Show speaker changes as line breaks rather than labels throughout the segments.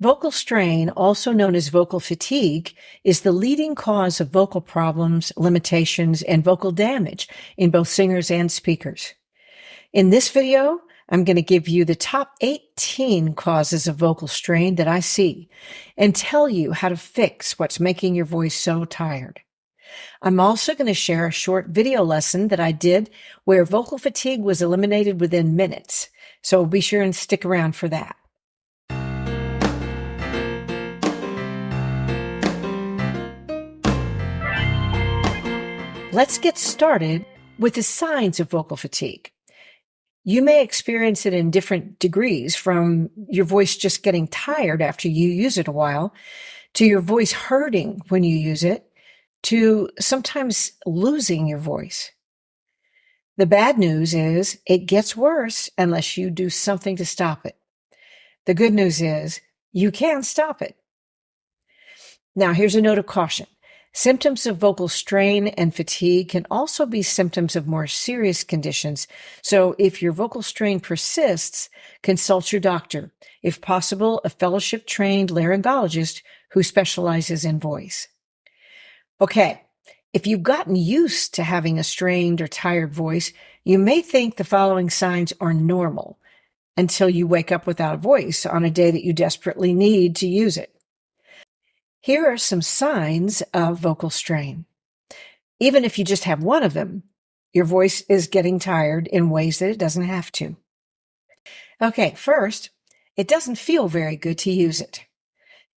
Vocal strain, also known as vocal fatigue, is the leading cause of vocal problems, limitations, and vocal damage in both singers and speakers. In this video, I'm going to give you the top 18 causes of vocal strain that I see and tell you how to fix what's making your voice so tired. I'm also going to share a short video lesson that I did where vocal fatigue was eliminated within minutes, so be sure and stick around for that. Let's get started with the signs of vocal fatigue. You may experience it in different degrees, from your voice just getting tired after you use it a while, to your voice hurting when you use it, to sometimes losing your voice. The bad news is it gets worse unless you do something to stop it. The good news is you can stop it. Now, here's a note of caution. Symptoms of vocal strain and fatigue can also be symptoms of more serious conditions. So if your vocal strain persists, consult your doctor. If possible, a fellowship-trained laryngologist who specializes in voice. Okay, if you've gotten used to having a strained or tired voice, you may think the following signs are normal until you wake up without a voice on a day that you desperately need to use it. Here are some signs of vocal strain. Even if you just have one of them, your voice is getting tired in ways that it doesn't have to. Okay, first, it doesn't feel very good to use it.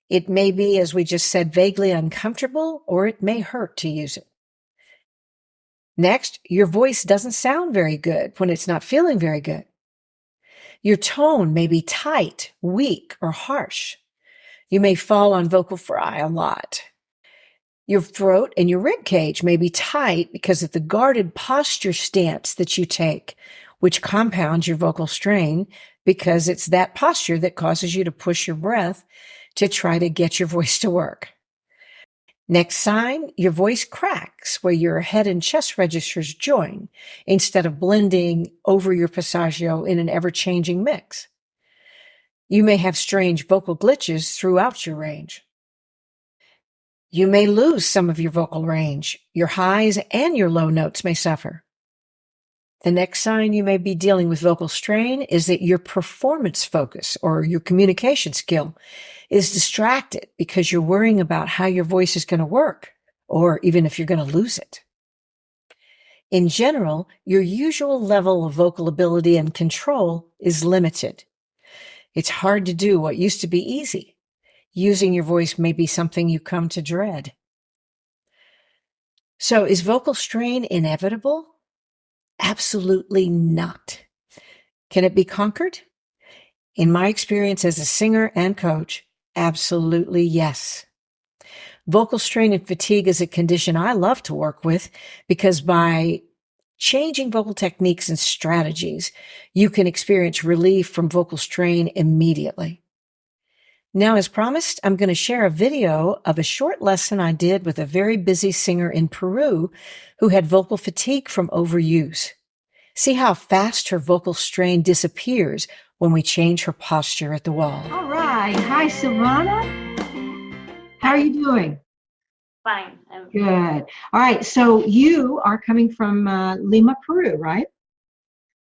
It may be, as we just said, vaguely uncomfortable, or it may hurt to use it. Next, your voice doesn't sound very good when it's not feeling very good. Your tone may be tight, weak, or harsh. You may fall on vocal fry a lot. Your throat and your rib cage may be tight because of the guarded posture stance that you take, which compounds your vocal strain because it's that posture that causes you to push your breath to try to get your voice to work. Next sign, your voice cracks where your head and chest registers join instead of blending over your passaggio in an ever-changing mix. You may have strange vocal glitches throughout your range. You may lose some of your vocal range. Your highs and your low notes may suffer. The next sign you may be dealing with vocal strain is that your performance focus or your communication skill is distracted because you're worrying about how your voice is going to work, or even if you're going to lose it. In general, your usual level of vocal ability and control is limited. It's hard to do what used to be easy. Using your voice may be something you come to dread. So, is vocal strain inevitable? Absolutely not. Can it be conquered? In my experience as a singer and coach, absolutely yes. Vocal strain and fatigue is a condition I love to work with because by changing vocal techniques and strategies, you can experience relief from vocal strain immediately. Now, as promised, I'm going to share a video of a short lesson I did with a very busy singer in Peru who had vocal fatigue from overuse. See how fast her vocal strain disappears when we change her posture at the wall.
All right. Hi, Silvana. How are you doing?
Fine.
Good. All right. So you are coming from Lima, Peru, right?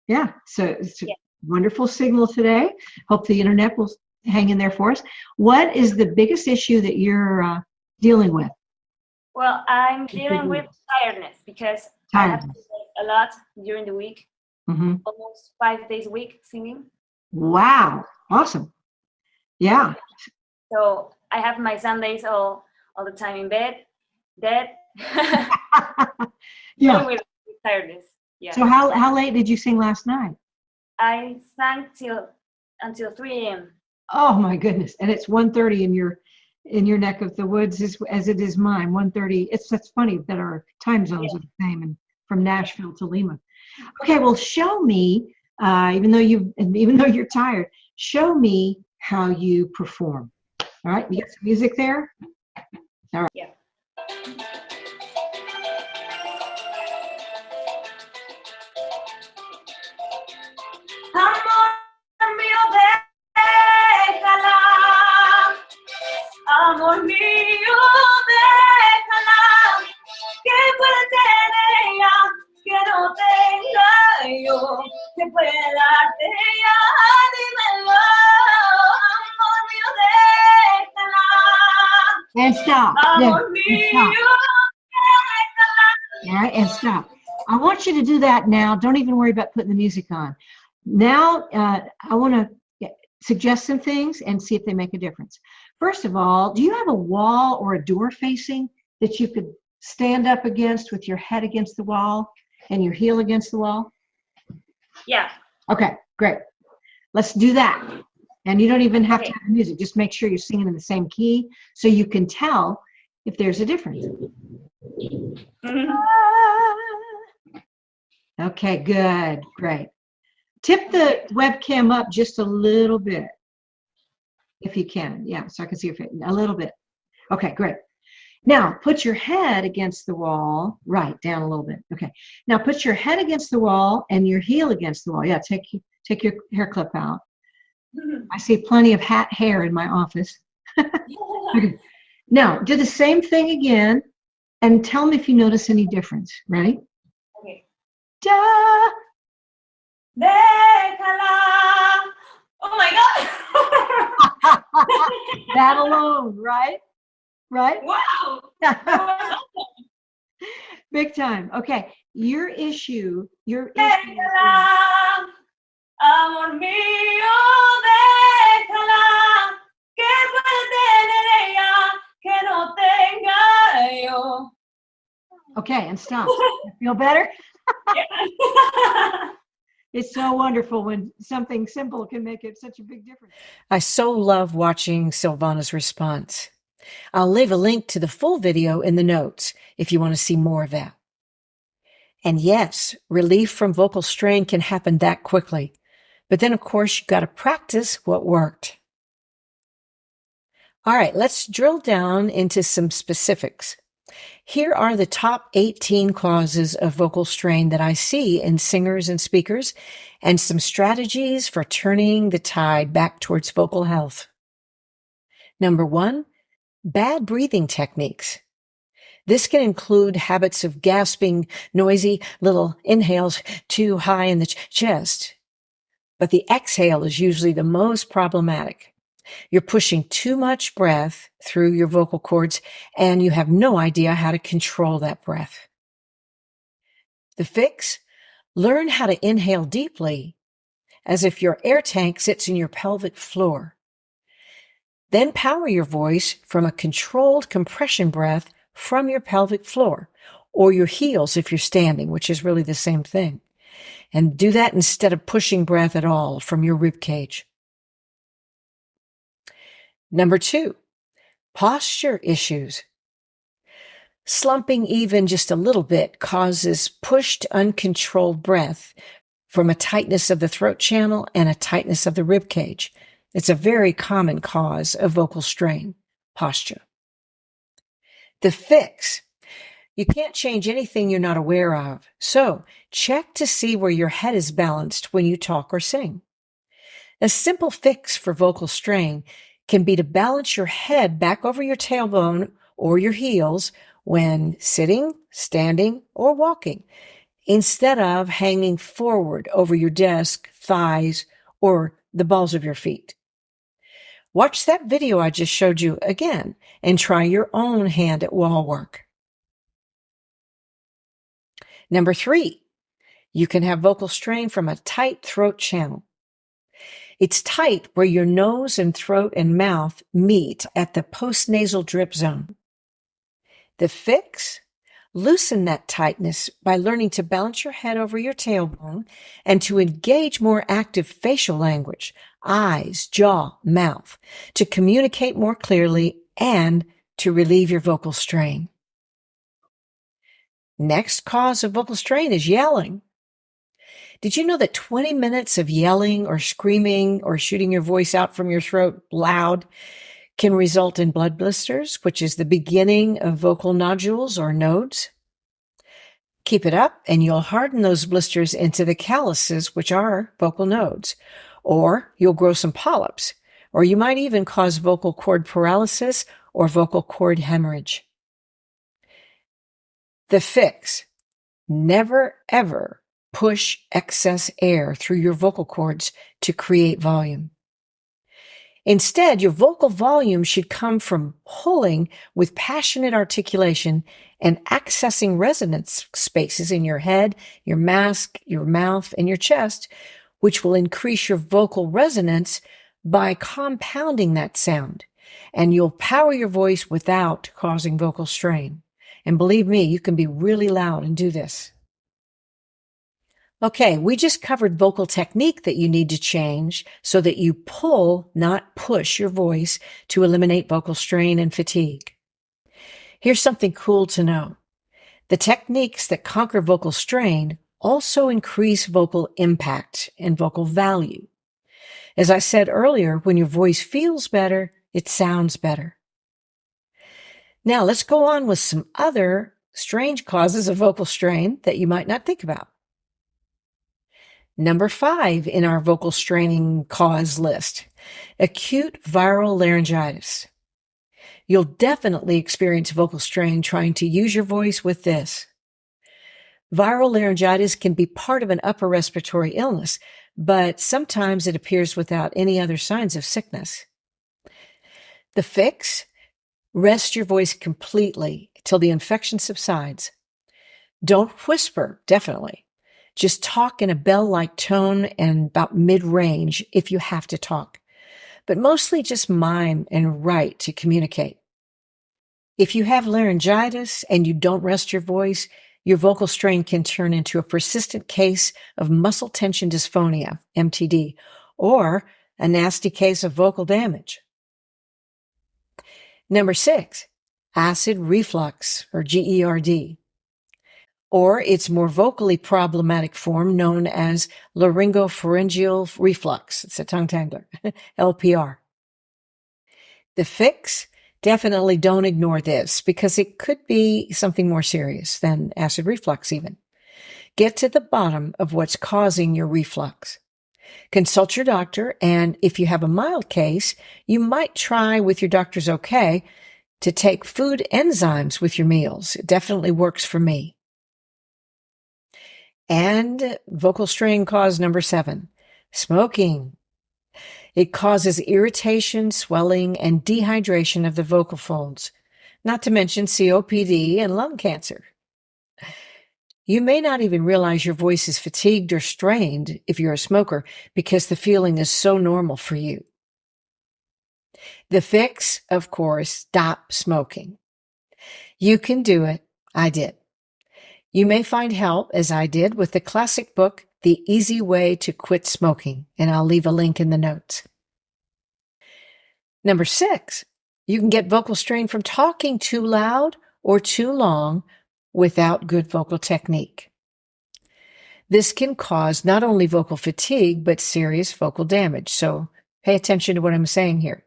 Yeah. So it's a wonderful signal today. Hope the internet will hang in there for us. What is the biggest issue that you're dealing with?
Well, I'm dealing with tiredness because I have to work a lot during the week, almost 5 days a week singing.
Wow. Awesome. Yeah.
So I have my Sundays all the time in bed, dead.
Yeah.
With tiredness. Yeah.
So how late did you sing last night?
I sang until 3 a.m.
Oh my goodness. And it's 1:30 in your neck of the woods as it is mine. 1:30. That's funny that our time zones are the same, and from Nashville to Lima. Okay, well, show me, even though you're tired, show me how you perform. All right, you got some music there? All right.
Yeah. Amor mío, déjala
And stop.
Amor
And
mío,
stop. All right, and stop. I want you to do that now. Don't even worry about putting the music on. Now, I want to suggest some things and see if they make a difference. First of all, do you have a wall or a door facing that you could stand up against with your head against the wall and your heel against the wall?
Yeah.
Okay, great. Let's do that. And you don't even have to have music. Just make sure you're singing in the same key so you can tell if there's a difference. Okay, good, great. Tip the webcam up just a little bit, if you can. Yeah, so I can see your face. A little bit. Okay, great. Now, put your head against the wall. Right, down a little bit. Okay. Now, put your head against the wall and your heel against the wall. Yeah, take your hair clip out. I see plenty of hair in my office. Okay. Now, do the same thing again and tell me if you notice any difference. Ready?
Okay.
Da!
Déjala. Oh my God.
That alone, right? Right?
Wow.
Big time. Okay. Your issue.
Déjala. Amor mío, déjala. ¿Qué puede tener ella que no tenga yo?
Okay, and stop. Feel better?
Yeah.
It's so wonderful when something simple can make it such a big difference.
I so love watching Silvana's response. I'll leave a link to the full video in the notes if you want to see more of that. And yes, relief from vocal strain can happen that quickly. But then, of course, you've got to practice what worked. All right, let's drill down into some specifics. Here are the top 18 causes of vocal strain that I see in singers and speakers, and some strategies for turning the tide back towards vocal health. Number 1, bad breathing techniques. This can include habits of gasping, noisy little inhales too high in the chest. But the exhale is usually the most problematic. You're pushing too much breath through your vocal cords, and you have no idea how to control that breath. The fix? Learn how to inhale deeply, as if your air tank sits in your pelvic floor. Then power your voice from a controlled compression breath from your pelvic floor, or your heels if you're standing, which is really the same thing. And do that instead of pushing breath at all from your rib cage. Number 2, posture issues. Slumping even just a little bit causes pushed, uncontrolled breath from a tightness of the throat channel and a tightness of the rib cage. It's a very common cause of vocal strain, posture. The fix. You can't change anything you're not aware of, so check to see where your head is balanced when you talk or sing. A simple fix for vocal strain can be to balance your head back over your tailbone or your heels when sitting, standing, or walking, instead of hanging forward over your desk, thighs, or the balls of your feet. Watch that video I just showed you again and try your own hand at wall work. Number 3, you can have vocal strain from a tight throat channel. It's tight where your nose and throat and mouth meet at the postnasal drip zone. The fix? Loosen that tightness by learning to balance your head over your tailbone and to engage more active facial language, eyes, jaw, mouth, to communicate more clearly and to relieve your vocal strain. Next cause of vocal strain is yelling. Did you know that 20 minutes of yelling or screaming or shooting your voice out from your throat loud can result in blood blisters, which is the beginning of vocal nodules or nodes? Keep it up and you'll harden those blisters into the calluses, which are vocal nodes, or you'll grow some polyps, or you might even cause vocal cord paralysis or vocal cord hemorrhage. The fix: never ever push excess air through your vocal cords to create volume. Instead, your vocal volume should come from pulling with passionate articulation and accessing resonance spaces in your head, your mask, your mouth, and your chest, which will increase your vocal resonance by compounding that sound. And you'll power your voice without causing vocal strain. And believe me, you can be really loud and do this. Okay, we just covered vocal technique that you need to change so that you pull, not push your voice to eliminate vocal strain and fatigue. Here's something cool to know. The techniques that conquer vocal strain also increase vocal impact and vocal value. As I said earlier, when your voice feels better, it sounds better. Now let's go on with some other strange causes of vocal strain that you might not think about. Number 5 in our vocal straining cause list, acute viral laryngitis. You'll definitely experience vocal strain trying to use your voice with this. Viral laryngitis can be part of an upper respiratory illness, but sometimes it appears without any other signs of sickness. The fix? Rest your voice completely till the infection subsides. Don't whisper, definitely. Just talk in a bell-like tone and about mid-range if you have to talk, but mostly just mime and write to communicate. If you have laryngitis and you don't rest your voice, your vocal strain can turn into a persistent case of muscle tension dysphonia, MTD, or a nasty case of vocal damage. Number 6, acid reflux, or GERD, or its more vocally problematic form known as laryngopharyngeal reflux. It's a tongue tangler, LPR. The fix? Definitely don't ignore this because it could be something more serious than acid reflux even. Get to the bottom of what's causing your reflux. Consult your doctor, and if you have a mild case, you might try, with your doctor's okay, to take food enzymes with your meals. It definitely works for me. And vocal strain cause number 7, smoking. It causes irritation, swelling, and dehydration of the vocal folds, not to mention COPD and lung cancer. You may not even realize your voice is fatigued or strained if you're a smoker because the feeling is so normal for you. The fix, of course, stop smoking. You can do it. I did. You may find help, as I did, with the classic book, The Easy Way to Quit Smoking, and I'll leave a link in the notes. Number 6, you can get vocal strain from talking too loud or too long without good vocal technique. This can cause not only vocal fatigue, but serious vocal damage, so pay attention to what I'm saying here.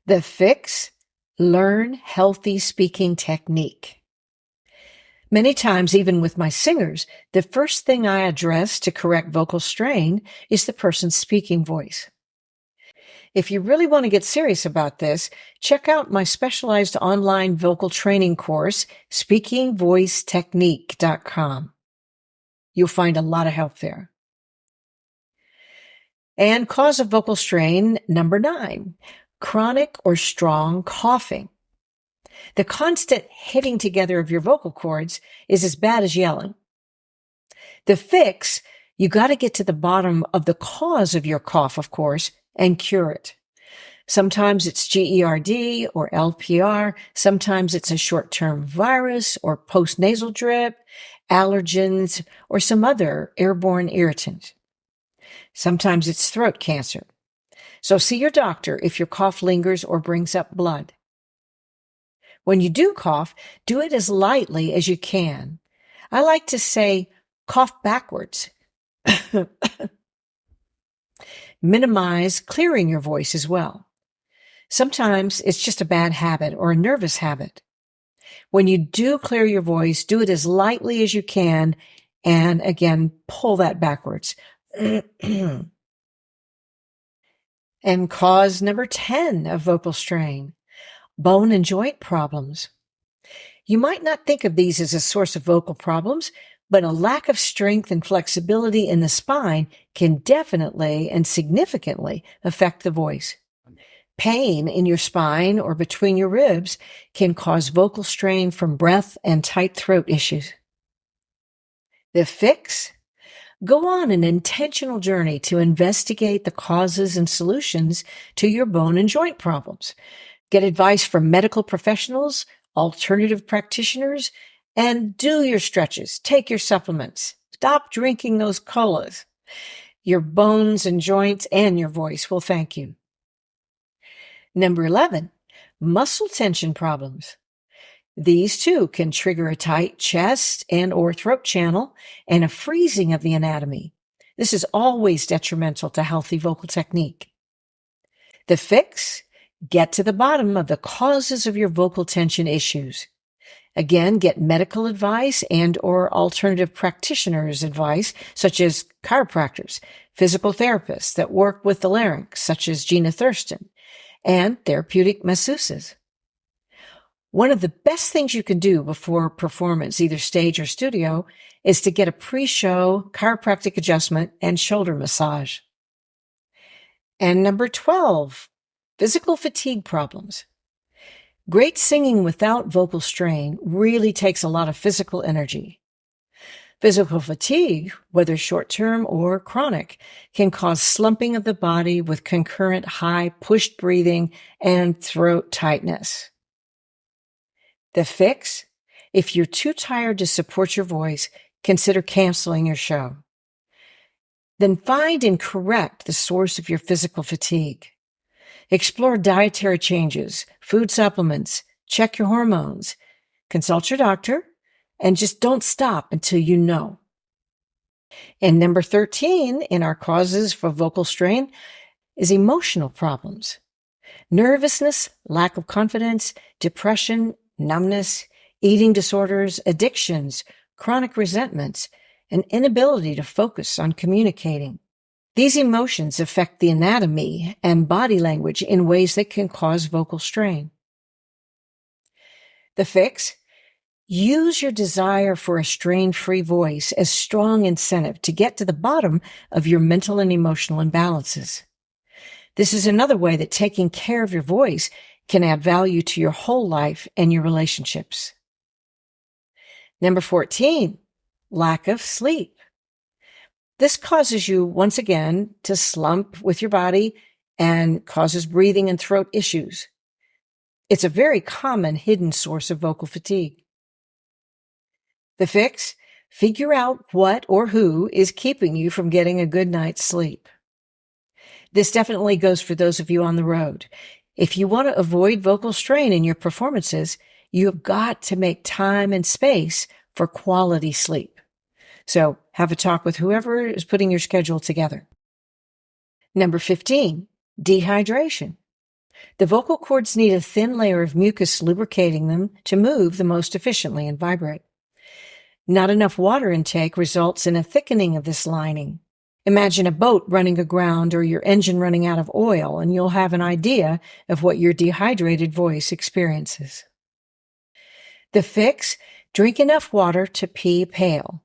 The fix? Learn healthy speaking technique. Many times, even with my singers, the first thing I address to correct vocal strain is the person's speaking voice. If you really want to get serious about this, check out my specialized online vocal training course, speakingvoicetechnique.com. You'll find a lot of help there. And cause of vocal strain, number 9, chronic or strong coughing. The constant hitting together of your vocal cords is as bad as yelling. The fix, you got to get to the bottom of the cause of your cough, of course, and cure it. Sometimes it's GERD or LPR. Sometimes it's a short-term virus or postnasal drip, allergens, or some other airborne irritant. Sometimes it's throat cancer. So see your doctor if your cough lingers or brings up blood. When you do cough, do it as lightly as you can. I like to say, cough backwards. Minimize clearing your voice as well. Sometimes it's just a bad habit or a nervous habit. When you do clear your voice, do it as lightly as you can, and again, pull that backwards. And cause number 10 of vocal strain, bone and joint problems. You might not think of these as a source of vocal problems, but a lack of strength and flexibility in the spine can definitely and significantly affect the voice. Pain in your spine or between your ribs can cause vocal strain from breath and tight throat issues. The fix? Go on an intentional journey to investigate the causes and solutions to your bone and joint problems. Get advice from medical professionals, alternative practitioners, and do your stretches. Take your supplements. Stop drinking those colas. Your bones and joints and your voice will thank you. Number 11, muscle tension problems. These too can trigger a tight chest and or throat channel and a freezing of the anatomy. This is always detrimental to healthy vocal technique. The fix? Get to the bottom of the causes of your vocal tension issues. Again, get medical advice and or alternative practitioners' advice, such as chiropractors, physical therapists that work with the larynx, such as Gina Thurston, and therapeutic masseuses. One of the best things you can do before performance, either stage or studio, is to get a pre-show chiropractic adjustment and shoulder massage. And number 12, physical fatigue problems. Great singing without vocal strain really takes a lot of physical energy. Physical fatigue, whether short-term or chronic, can cause slumping of the body with concurrent high pushed breathing and throat tightness. The fix? If you're too tired to support your voice, consider canceling your show. Then find and correct the source of your physical fatigue. Explore dietary changes, food supplements, check your hormones, consult your doctor, and just don't stop until you know. And number 13 in our causes for vocal strain is emotional problems. Nervousness, lack of confidence, depression, numbness, eating disorders, addictions, chronic resentments, and inability to focus on communicating. These emotions affect the anatomy and body language in ways that can cause vocal strain. The fix? Use your desire for a strain-free voice as strong incentive to get to the bottom of your mental and emotional imbalances. This is another way that taking care of your voice can add value to your whole life and your relationships. Number 14, lack of sleep. This causes you, once again, to slump with your body and causes breathing and throat issues. It's a very common hidden source of vocal fatigue. The fix? Figure out what or who is keeping you from getting a good night's sleep. This definitely goes for those of you on the road. If you want to avoid vocal strain in your performances, you have got to make time and space for quality sleep. So have a talk with whoever is putting your schedule together. Number 15, dehydration. The vocal cords need a thin layer of mucus lubricating them to move the most efficiently and vibrate. Not enough water intake results in a thickening of this lining. Imagine a boat running aground or your engine running out of oil, and you'll have an idea of what your dehydrated voice experiences. The fix? Drink enough water to pee pale.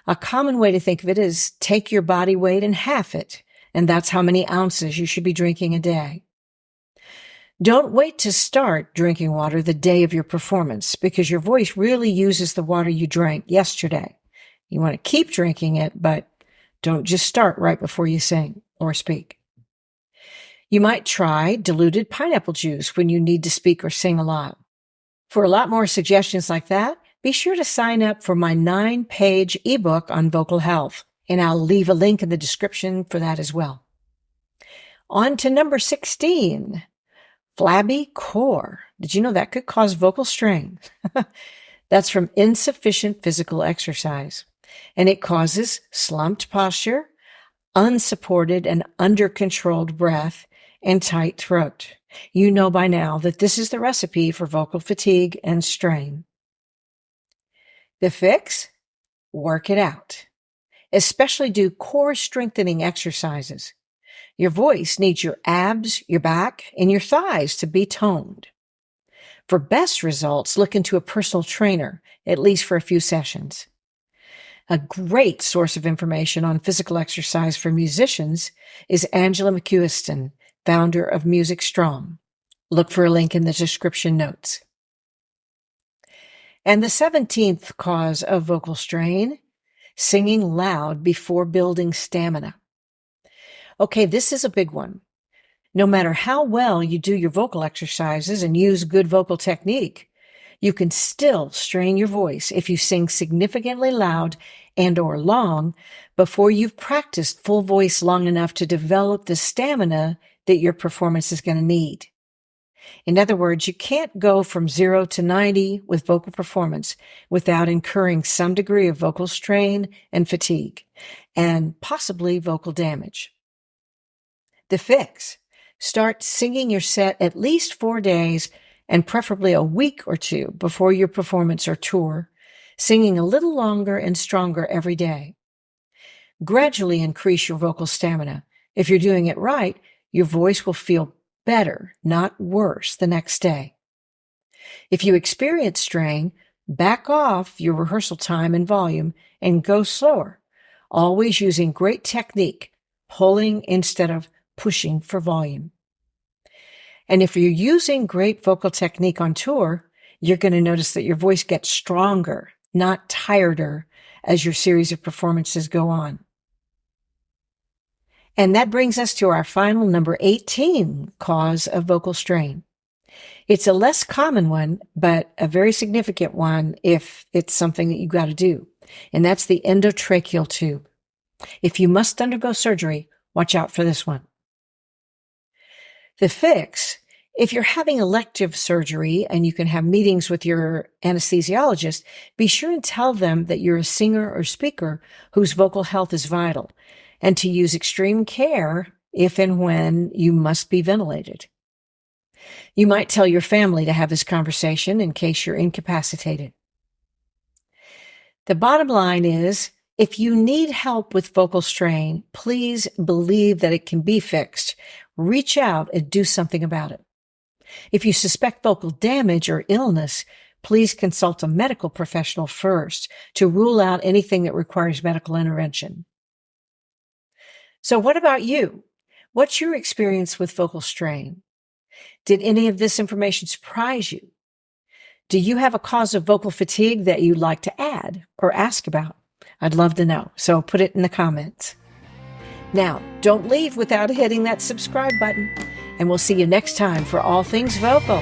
A common way to think of it is take your body weight and half it, and that's how many ounces you should be drinking a day. Don't wait to start drinking water the day of your performance because your voice really uses the water you drank yesterday. You want to keep drinking it, but don't just start right before you sing or speak. You might try diluted pineapple juice when you need to speak or sing a lot. For a lot more suggestions like that, be sure to sign up for my 9-page ebook on vocal health, and I'll leave a link in the description for that as well. On to number 16. Flabby core. Did you know that could cause vocal strain? That's from insufficient physical exercise, and it causes slumped posture, unsupported and under-controlled breath, and tight throat. You know by now that this is the recipe for vocal fatigue and strain. The fix? Work it out. Especially do core strengthening exercises. Your voice needs your abs, your back, and your thighs to be toned. For best results, look into a personal trainer, at least for a few sessions. A great source of information on physical exercise for musicians is Angela McEwiston, founder of Music Strong. Look for a link in the description notes. And the 17th cause of vocal strain, singing loud before building stamina. Okay, this is a big one. No matter how well you do your vocal exercises and use good vocal technique, you can still strain your voice if you sing significantly loud and or long before you've practiced full voice long enough to develop the stamina that your performance is going to need. In other words, you can't go from 0 to 90 with vocal performance without incurring some degree of vocal strain and fatigue, and possibly vocal damage. The fix: start singing your set at least 4 days and preferably a week or 2 before your performance or tour, singing a little longer and stronger every day. Gradually increase your vocal stamina. If you're doing it right, your voice will feel better, not worse, the next day. If you experience strain, back off your rehearsal time and volume and go slower, always using great technique, pulling instead of pushing for volume. And if you're using great vocal technique on tour, you're going to notice that your voice gets stronger, not tireder, as your series of performances go on. And that brings us to our final number 18 cause of vocal strain. It's a less common one, but a very significant one if it's something that you got to do. And that's the endotracheal tube. If you must undergo surgery, watch out for this one. The fix: if you're having elective surgery and you can have meetings with your anesthesiologist, be sure and tell them that you're a singer or speaker whose vocal health is vital, and to use extreme care if and when you must be ventilated. You might tell your family to have this conversation in case you're incapacitated. The bottom line is, if you need help with vocal strain, please believe that it can be fixed. Reach out and do something about it. If you suspect vocal damage or illness, please consult a medical professional first to rule out anything that requires medical intervention. So what about you? What's your experience with vocal strain? Did any of this information surprise you? Do you have a cause of vocal fatigue that you'd like to add or ask about? I'd love to know, so put it in the comments. Now, don't leave without hitting that subscribe button, and we'll see you next time for All Things Vocal.